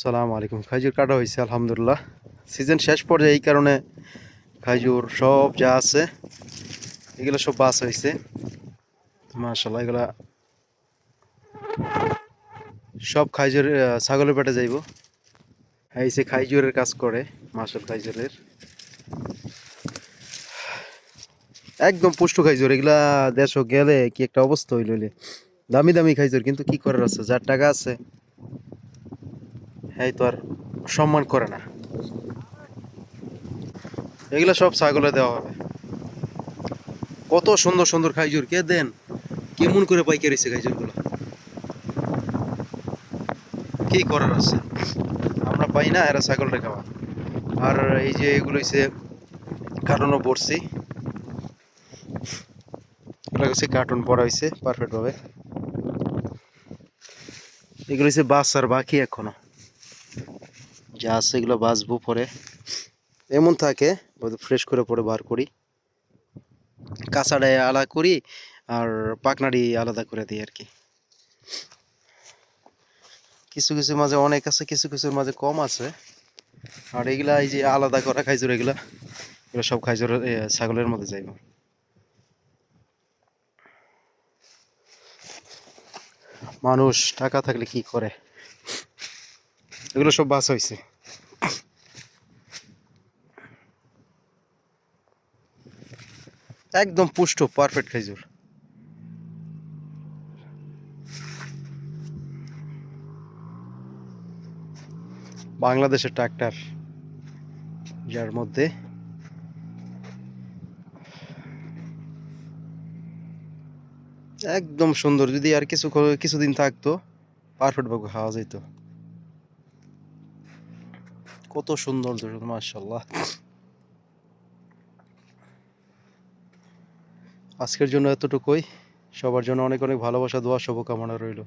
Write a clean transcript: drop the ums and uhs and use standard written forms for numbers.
সালাম আলাইকুম। খাইজুর কাটা হয়েছে আলহামদুলিল্লাহ। সিজন শেষ পর্যায়ে এই কারণে খাইজুর সব যা আছে এগুলো সব বাস হয়েছে। মাশাল্লাহ এগুলা সব খাইজুর ছাগলের পেটে যাইব। এই সে খাইজুরের কাজ করে মাশাল খাইজুরের একদম পুষ্ট খাইজুর। এগুলা দেশ গেলে কি একটা অবস্থা হইলে দামি দামি খাইজুর, কিন্তু কি করার আছে, যার টাকা আছে এই তো আর সম্মান করে না। এগুলা সব ছাগলে দেওয়া হবে। কত সুন্দর সুন্দর খাইজুর, কে দেন, কেমন করে পাইকারিছে খাইজুরগুলো, কি করার আছে, আমরা পাই না, এরা ছাগলটা খাওয়া। আর এই যে এগুলো হচ্ছে কার্টুনও পড়ছি, এগুলো হচ্ছে কার্টুন পড়া হয়েছে পারফেক্ট ভাবে। এগুলো হচ্ছে বাচ্চার বাকি, এখনো যা আছে এগুলো বাঁচবো পরে, এমন থাকে ফ্রেশ করে পরে বার করি, কাঁচাটাই আলাদা করি আর পাকনাড়ি আলাদা করে দিই আর কি। কিছু কিছু মাঝে অনেক আছে, কিছু কিছুর মাঝে কম আছে। আর এগুলা এই যে আলাদা করা খাইজুর, এগুলো সব খাইজুর ছাগলের মধ্যে যাইব। মানুষ টাকা থাকলে কি করে, এগুলো সব বাস হয়েছে। একদম পুষ্ট পারফেক্ট খাইজুর। বাংলাদেশের ট্রাক্টর, যার মধ্যে একদম সুন্দর, যদি আর কিছুদিন থাকতো পারফেক্ট ভাবে খাওয়া যেত। কত সুন্দর মাশাআল্লাহ। আজকের জন্য এতটুকুই। সবার জন্য অনেক অনেক ভালোবাসা, দোয়া, শুভকামনা রইল।